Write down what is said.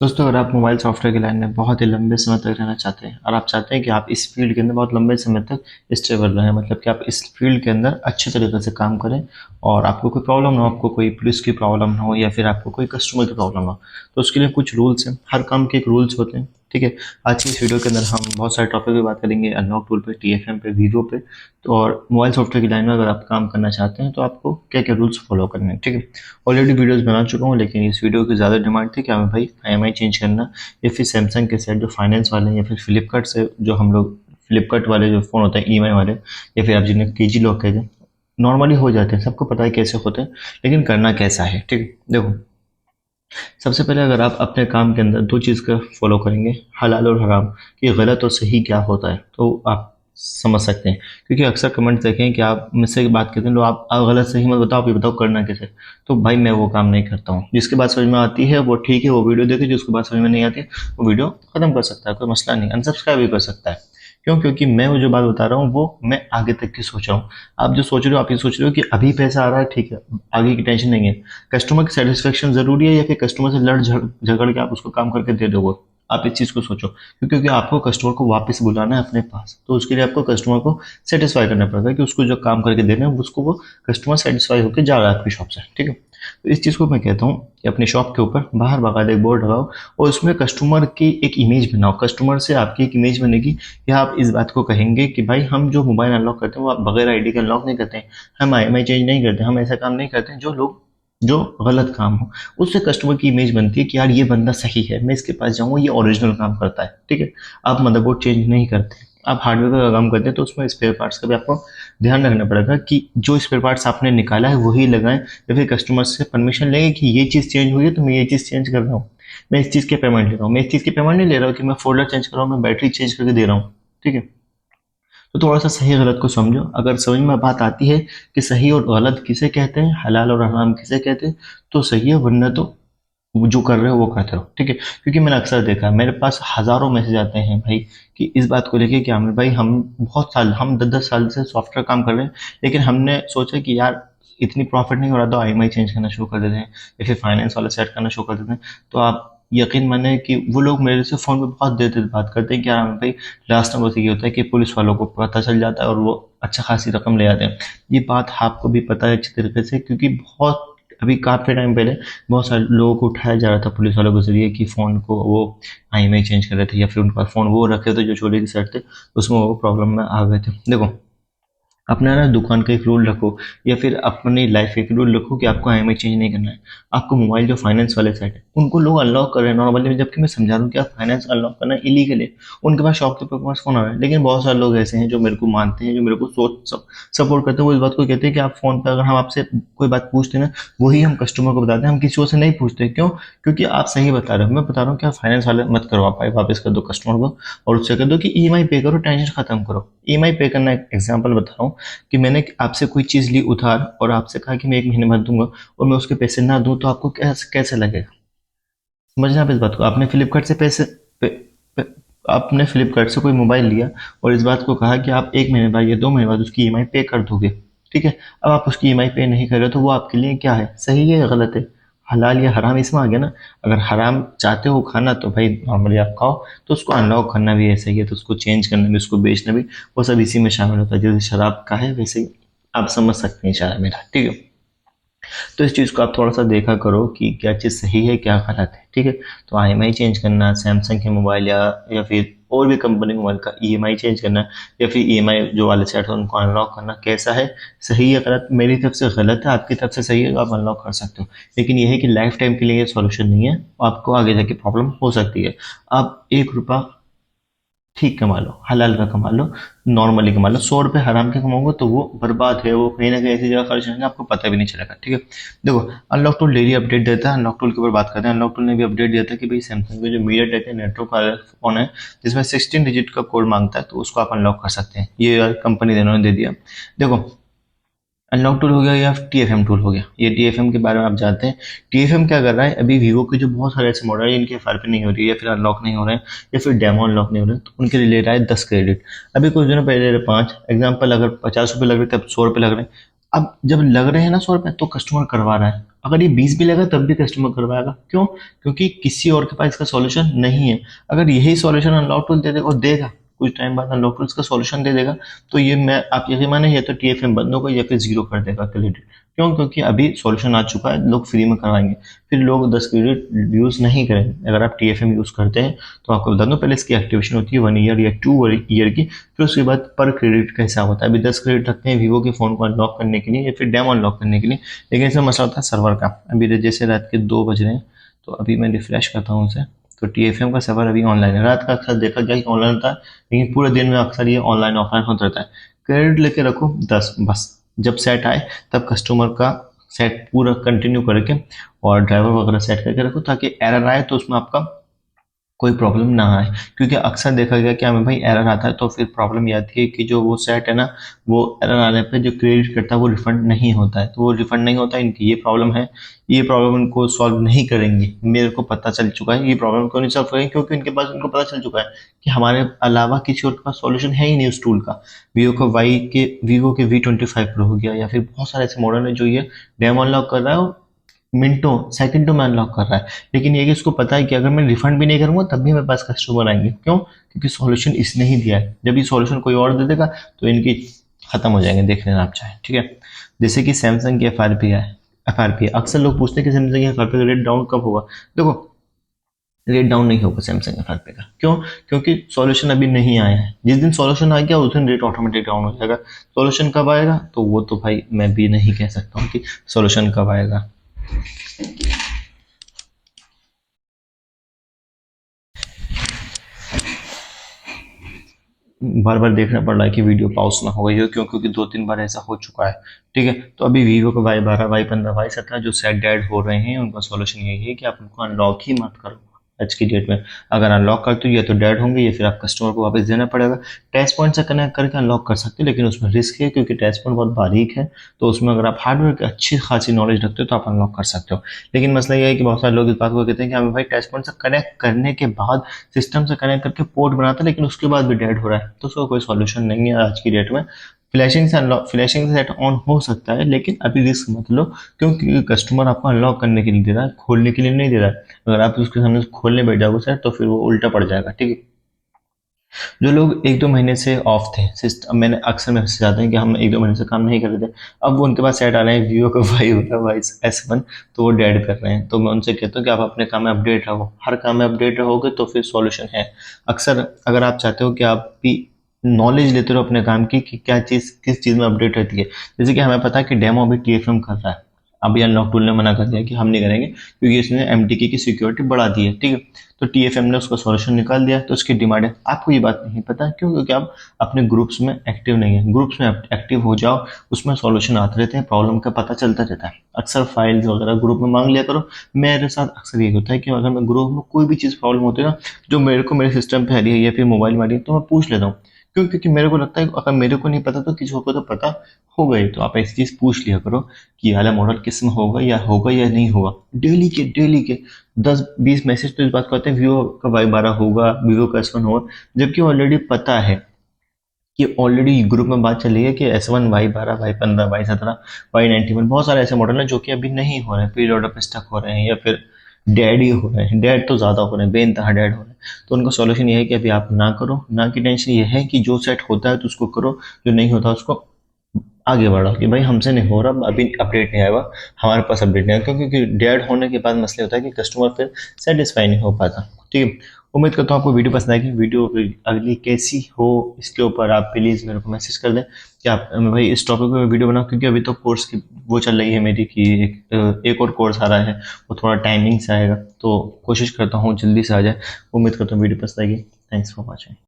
दोस्तों, अगर आप मोबाइल सॉफ्टवेयर की लाइन में बहुत ही लंबे समय तक रहना चाहते हैं और आप चाहते हैं कि आप इस फील्ड के अंदर बहुत लंबे समय तक स्टेबल रहें, मतलब कि आप इस फील्ड के अंदर अच्छे तरीके से काम करें और आपको कोई प्रॉब्लम ना हो, आपको कोई पुलिस की प्रॉब्लम ना हो या फिर आपको कोई कस्टमर की प्रॉब्लम ना हो, तो उसके लिए कुछ रूल्स हैं। हर काम के एक रूल्स होते हैं। ठीक है। आज की इस वीडियो के अंदर हम बहुत सारे टॉपिक पे बात करेंगे, अनलॉक टूल पे, टीएफएम पे, वीवो पे। तो और मोबाइल सॉफ्टवेयर की लाइन में अगर आप काम करना चाहते हैं तो आपको क्या क्या रूल्स फॉलो करने हैं। ठीक है। ऑलरेडी वीडियोस बना चुका हूँ, लेकिन इस वीडियो की ज़्यादा डिमांड थी कि हमें भाई ईएमआई चेंज करना, या फिर सैमसंग के सेट जो फाइनेंस वाले हैं, या फिर फ्लिपकार्ट से जो हम लोग फ्लिपकार्ट वाले जो फ़ोन होते हैं ईएमआई वाले, या फिर आप जिन्हें केजी लॉक कहते हैं, नॉर्मली हो जाते हैं, सबको पता है कैसे होते हैं, लेकिन करना कैसा है। ठीक है। देखो, सबसे पहले अगर आप अपने काम के अंदर दो चीज़ का फॉलो करेंगे, हलाल और हराम, कि गलत और सही क्या होता है, तो आप समझ सकते हैं। क्योंकि अक्सर कमेंट्स देखें कि आप मुझसे बात करते हैं तो आप गलत सही मत बताओ, आप ये बताओ करना कैसे। तो भाई मैं वो काम नहीं करता हूँ। जिसके बात समझ में आती है वो ठीक है, वो वीडियो देखे। जिसके बात समझ में नहीं आती है वो वीडियो खत्म कर सकता है, कोई मसला नहीं, अनसब्सक्राइब भी कर सकता है। क्यों? क्योंकि मैं वो जो बात बता रहा हूँ वो मैं आगे तक की सोच रहा हूँ। आप जो सोच रहे हो, आप ये सोच रहे हो कि अभी पैसा आ रहा है, ठीक है, आगे की टेंशन नहीं है। कस्टमर की सेटिस्फेक्शन जरूरी है या फिर कस्टमर से लड़ झगड़ के आप उसको काम करके दे दोगे? आप इस चीज को सोचो। क्योंकि आपको कस्टमर को वापस बुलाना है अपने पास, तो उसके लिए आपको कस्टमर को सेटिस्फाई करना पड़ेगा कि उसको जो काम करके देना है उसको वो कस्टमर सेटिस्फाई होकर जा रहा है आपकी शॉप से। ठीक है। तो इस चीज को मैं कहता हूँ कि अपनी शॉप के ऊपर बाहर बाकायदा एक बोर्ड लगाओ और उसमें कस्टमर की एक इमेज बनाओ। कस्टमर से आपकी एक इमेज बनेगी कि आप इस बात को कहेंगे कि भाई हम जो मोबाइल अनलॉक करते हैं वो आप बगैर आईडी के अनलॉक नहीं करते हैं, हम ईएमआई चेंज नहीं करते, हम ऐसा काम नहीं करते हैं जो गलत काम हो। उससे कस्टमर की इमेज बनती है कि यार ये बंदा सही है, मैं इसके पास जाऊंगा, ये ओरिजिनल काम करता है। ठीक है। आप मदरबोर्ड चेंज नहीं करते, आप हार्डवेयर का काम करते हैं, तो उसमें स्पेयर पार्ट्स का भी आपको ध्यान रखना पड़ेगा कि जो स्पेयर पार्ट्स आपने निकाला है वही लगाएं, या फिर कस्टमर से परमिशन लेंगे कि ये चीज़ चेंज हुई है तो मैं ये चीज़ चेंज कर रहा हूँ, मैं इस चीज़ की पेमेंट ले रहा हूँ। मैं इस चीज़ की पेमेंट नहीं ले रहा हूँ कि मैं फोल्डर चेंज कर रहा हूँ, मैं बैटरी चेंज करके दे रहा हूँ। ठीक है। तो थोड़ा सा सही गलत को समझो। अगर समझ में बात आती है कि सही और गलत किसे कहते हैं, हलाल और हराम किसे कहते हैं, तो सही है, वरना तो वो जो कर रहे हो वो करते रहो। ठीक है। क्योंकि मैंने अक्सर देखा है, मेरे पास हजारों मैसेज आते हैं भाई कि इस बात को लेके कि आमिर भाई हम बहुत साल, हम 10-10 साल से सॉफ्टवेयर काम कर रहे हैं, लेकिन हमने सोचा कि यार इतनी प्रॉफिट नहीं हो रहा, तो ईएमआई चेंज करना शुरू कर देते हैं या फिर फाइनेंस वाला सेट करना शुरू कर देते हैं। तो आप यकीन माने कि वो लोग मेरे से फ़ोन पे बहुत देर तक बात करते हैं कि यार आमिर भाई लास्ट टाइम बस ये होता है कि पुलिस वालों को पता चल जाता है और वो अच्छा खासी रकम ले आते हैं। ये बात आपको भी पता है अच्छी तरीके से, क्योंकि बहुत अभी काफ़ी टाइम पहले बहुत सारे लोगों को उठाया जा रहा था पुलिस वालों के जरिए कि फ़ोन को वो ईएमआई चेंज कर रहे थे, या फिर उनका फ़ोन वो रखे थे जो चोरी के सेट थे, उसमें वो प्रॉब्लम में आ गए थे। देखो, अपना ना दुकान का एक रूल रखो, या फिर अपनी लाइफ का एक रूल रखो कि आपको ईएमआई चेंज नहीं करना है। आपको मोबाइल जो फाइनेंस वाले साइट है उनको लोग अनलॉक कर रहे हैं नॉर्मली, जबकि मैं समझा रहा हूँ कि आप फाइनेंस अनलॉक करना इलीगल है। उनके पास शॉप के पास फोन आ रहा है, लेकिन बहुत सारे लोग ऐसे हैं जो मेरे को मानते हैं, जो मेरे को सोच सपोर्ट करते हैं। वो इस बात को कहते हैं कि आप फोन पर अगर हम आपसे कोई बात पूछते हैं ना, वही हम कस्टमर को बताते हैं, हम किसी और से नहीं पूछते। क्यों? क्योंकि आप सही बता रहे हो, मैं बता रहा हूँ कि आप फाइनेंस वाले मत करो, आप वापस कर दो कस्टमर को और उससे कह दो कि ईएमआई पे करो, टेंशन खत्म करो। ईएमआई पे करना, एक एग्जांपल बता रहा हूँ कि मैंने आपसे कोई चीज़ ली उधार और आपसे कहा कि मैं 1 महीने बाद दूंगा, और मैं उसके पैसे ना दूं, तो आपको कैसे कैसे लगेगा? समझना आप इस बात को। आपने फ्लिपकार्ट से पे, आपने फ्लिपकार्ट से कोई मोबाइल लिया और इस बात को कहा कि आप 1 महीने बाद या 2 महीने बाद उसकी ईएमआई पे कर दोगे। ठीक है। अब आप उसकी ईएमआई पे नहीं कर रहे, तो वो आपके लिए क्या है, सही है या गलत है? हलाल या हराम इसमें आ गया ना। अगर हराम चाहते हो खाना तो भाई नॉर्मली आप खाओ, तो उसको अनलॉक करना भी ऐसा ही है, तो उसको चेंज करना भी, उसको बेचना भी, वो सब इसी में शामिल होता है। जैसे शराब का है वैसे ही आप समझ सकते हैं इशारा मेरा। ठीक है। तो इस चीज़ को आप थोड़ा सा देखा करो कि क्या चीज़ सही है क्या गलत है। ठीक है। तो ईएमआई चेंज करना, सैमसंग के मोबाइल या फिर और भी कंपनी मोबाइल का ईएमआई चेंज करना, या फिर ईएमआई जो वाले सेट है उनको अनलॉक करना, कैसा है, सही है गलत? मेरी तरफ से गलत है, आपकी तरफ से सही है, तो आप अनलॉक कर सकते हो। लेकिन यह है कि लाइफ टाइम के लिए ये सॉल्यूशन नहीं है, आपको आगे जाके प्रॉब्लम हो सकती है। आप 1 रुपया ठीक कमा लो, हलाल का कमा लो, नॉर्मली कमा लो। 100 रुपये हराम के कमाओगे तो वो बर्बाद है, वो कहीं ना कहीं ऐसी जगह खर्च होंगे आपको पता भी नहीं चलेगा। ठीक है। देखो, अनलॉक टूल डेली अपडेट देता है। अनलॉक टूल के ऊपर बात करते हैं। अनलॉक टूल ने भी अपडेट दिया था कि भाई सैमसंग का जो मीडिया टेक है नेटवर्क वाला फोन है, जिसमें 16 डिजिट का कोड मांगता है, तो उसको आप अनलॉक कर सकते हैं। ये कंपनी ने दे दिया। देखो, अनलॉक टूल हो गया या टीएफएम टूल हो गया। ये टीएफएम के बारे में आप जानते हैं। टीएफएम क्या कर रहा है, अभी वीवो के जो बहुत सारे ऐसे मॉडल हैं जिनकी एफआरपी नहीं हो रही है, या फिर अनलॉक नहीं हो रहे हैं, या फिर डेमो अनलॉक नहीं हो रहे हैं, तो उनके लिए ले रहा है 10 क्रेडिट। अभी कुछ दिनों पहले ले रहे 5। एग्जाम्पल, अगर 50 रुपये लग रहे थे, अब 100 रुपये लग रहे हैं। अब जब लग रहे हैं ना 100 रुपये, तो कस्टमर करवा रहा है। अगर ये 20 भी लगेगा तब भी कस्टमर करवाएगा। क्यों? क्योंकि किसी और के पास इसका सॉल्यूशन नहीं है। अगर यही सॉल्यूशन अनलॉक टूल दे देगा और देगा, कुछ टाइम बाद अनलॉक टूल इसका सॉल्यूशन दे देगा, तो ये मैं आप यकीन माने या तो टीएफएम बंद होगा या फिर जीरो कर देगा क्रेडिट। क्यों? क्योंकि अभी सॉल्यूशन आ चुका है, लोग फ्री में करवाएंगे, फिर लोग 10 क्रेडिट यूज नहीं करेंगे। अगर आप टीएफएम यूज करते हैं तो आपको बता दूं, पहले इसकी एक्टिवेशन होती है 1 ईयर या 2 ईयर की, फिर उसके बाद पर क्रेडिट का हिसाब होता है। अभी 10 क्रेडिट रखते हैं वीवो के फोन को अनलॉक करने के लिए या फिर डेमो अनलॉक करने के लिए, लेकिन इसमें मसला होता है सर्वर का। अभी जैसे रात के 2 बज रहे हैं, तो अभी मैं रिफ्रेश करता हूँ उसे, तो टीएफएम का सर्वर अभी ऑनलाइन है। रात का अक्सर देखा गया कि ऑनलाइन होता है, लेकिन पूरे दिन में अक्सर ये ऑनलाइन ऑफलाइन होता रहता है। क्रेडिट लेके रखो 10 बस, जब सेट आए तब कस्टमर का सेट पूरा कंटिन्यू करके और ड्राइवर वगैरह सेट करके रखो, ताकि एरर आए तो उसमें आपका कोई प्रॉब्लम ना आए। क्योंकि अक्सर देखा गया कि हमें भाई एरर आता है तो फिर प्रॉब्लम ये आती है कि जो वो सेट है ना, वो एरर आने पे जो क्रेडिट करता है वो रिफंड नहीं होता है। तो वो रिफंड नहीं होता है, इनकी ये प्रॉब्लम है। ये प्रॉब्लम इनको सॉल्व नहीं करेंगे, मेरे को पता चल चुका है। ये प्रॉब्लम क्यों नहीं सॉल्व करेंगे? क्योंकि इनके पास, उनको पता चल चुका है कि हमारे अलावा किसी और के पास सॉल्यूशन है ही नहीं उस टूल का। वीवो के V25 प्रो हो गया, या फिर बहुत सारे ऐसे मॉडल है जो ये डेमो अनलॉक कर रहा है, मिनटों सेकंडों में अनलॉक कर रहा है। लेकिन ये कि इसको पता है कि अगर मैं रिफंड भी नहीं करूंगा तब भी मेरे पास कस्टमर आएंगे। क्यों? क्योंकि सॉल्यूशन इसने ही दिया है। जब ये सॉल्यूशन कोई और दे देगा तो इनकी खत्म हो जाएंगे, देख लेना आप चाहे। ठीक है, जैसे कि सैमसंग की एफ आर पी है। अक्सर लोग पूछते हैं कि सैमसंग की एफ आर पी का रेट डाउन कब होगा। देखो, रेट डाउन नहीं होगा सैमसंग एफ आर पी का। क्यों? क्योंकि सॉल्यूशन अभी नहीं आया है। जिस दिन सॉल्यूशन आ गया उस दिन रेट ऑटोमेटिक डाउन हो जाएगा। सॉल्यूशन कब आएगा तो वो तो भाई मैं भी नहीं कह सकता हूँ कि सॉल्यूशन कब आएगा। बार बार देखना पड़ रहा है कि वीडियो पॉज ना हो गई हो। क्यों? क्योंकि 2-3 बार ऐसा हो चुका है। ठीक है, तो अभी वीवो का Y12, Y15, Y17 जो सेट डेड हो रहे हैं, उनका सॉल्यूशन यही है कि आप उनको अनलॉक ही मत करो आज की डेट में। अगर अनलॉक करते हो या तो डेड होंगे या फिर आप कस्टमर को वापस देना पड़ेगा। टच पॉइंट से कनेक्ट करके अनलॉक कर सकते हो, लेकिन उसमें रिस्क है क्योंकि टच पॉइंट बहुत बारीक है। तो उसमें अगर आप हार्डवेयर की अच्छी खासी नॉलेज रखते हो तो आप अनलॉक कर सकते हो। लेकिन मसला ये है कि बहुत सारे लोग इस बात को कहते हैं कि हमें भाई टच पॉइंट से कनेक्ट करने के बाद सिस्टम से कनेक्ट करके पोर्ट बनाता है, लेकिन उसके बाद भी डेड हो रहा है। तो उसका कोई सॉल्यूशन नहीं है आज की डेट में। फ्लैशिंग से सेट ऑन हो सकता है, लेकिन अभी रिस्क मत लो। क्योंकि कस्टमर आपको अनलॉक करने के लिए दे रहा है, खोलने के लिए नहीं दे रहा है। अगर आप उसके सामने खोलने बैठ जाओगे सर तो फिर वो उल्टा पड़ जाएगा। ठीक है, जो लोग 1-2 महीने से ऑफ थे सिस्टम, मैंने अक्सर मैसेज आते हैं कि हम 1-2 महीने से काम नहीं कर रहे थे, अब वो उनके पास सेट आ रहे हैं वीवो का Y S1, तो वो डेड कर रहे हैं। तो मैं उनसे कहता हूँ कि आप अपने काम में अपडेट रहो, हर काम में अपडेट रहोगे तो फिर सॉल्यूशन है। अक्सर अगर आप चाहते हो कि आप भी नॉलेज लेते रहो अपने काम की कि क्या चीज़ किस चीज़ में अपडेट रहती है। जैसे कि हमें पता है कि डेमो अभी टीएफएम कर रहा है, अभी अनलॉक टूल ने मना कर दिया कि हम नहीं करेंगे क्योंकि इसने एमटीके की सिक्योरिटी बढ़ा दी है। ठीक है, तो टीएफएम ने उसका सॉल्यूशन निकाल दिया, तो उसकी डिमांड है। आपको ये बात नहीं पता। क्यों? क्योंकि आप अपने ग्रुप्स में एक्टिव नहीं है। ग्रुप्स में एक्टिव हो जाओ, उसमें सॉल्यूशन आते रहते हैं, प्रॉब्लम का पता चलता रहता है। अक्सर फाइल्स वगैरह ग्रुप में मांग लिया करो। मेरे साथ अक्सर ये होता है कि अगर मैं ग्रुप में कोई भी चीज़ प्रॉब्लम होती है ना, जो मेरे को मेरे सिस्टम पे आ रही है या फिर मोबाइल में आ रही है, तो मैं पूछ लेता हूँ। क्यों? क्योंकि मेरे को लगता है अगर मेरे को नहीं पता तो किसी को तो पता होगा ही। तो आप ऐसी चीज़ पूछ लिया करो कि ये वाला मॉडल किस में होगा या नहीं होगा। डेली के 10-20 मैसेज तो इस बात को आते हैं वीवो का Y12 होगा, वीवो का S1 होगा, जबकि ऑलरेडी पता है कि ऑलरेडी ग्रुप में बात चली है कि S1, Y12, Y15, Y17, Y91 बहुत सारे ऐसे मॉडल हैं जो कि अभी नहीं हो रहे हैं, पीरियड पे स्टक हो रहे हैं या फिर डेड ही हो रहे हैं। डेड तो ज़्यादा हो रहे हैं, बेनतहा डेड हो रहे हैं। तो उनका सॉल्यूशन ये है कि अभी आप ना करो। ना की टेंशन ये है कि जो सेट होता है तो उसको करो, जो नहीं होता उसको आगे बढ़ा कि भाई हमसे नहीं हो रहा, अभी अपडेट नहीं आएगा, हमारे पास अपडेट नहीं आएगा। क्योंकि डेड होने के बाद मसले होता है कि कस्टमर फिर सेटिस्फाई नहीं हो पाता। ठीक है, उम्मीद करता हूँ आपको वीडियो पसंद आएगी। वीडियो अगली कैसी हो इसके ऊपर आप प्लीज़ मेरे को मैसेज कर दें कि आप भाई इस टॉपिक पे वीडियो बनाओ। क्योंकि अभी तो कोर्स की वो चल रही है मेरी कि एक और कोर्स आ रहा है, वो थोड़ा टाइमिंग से आएगा, तो कोशिश करता हूँ जल्दी से आ जाए। उम्मीद करता हूँ वीडियो पसंद आएगी। Thanks for watching.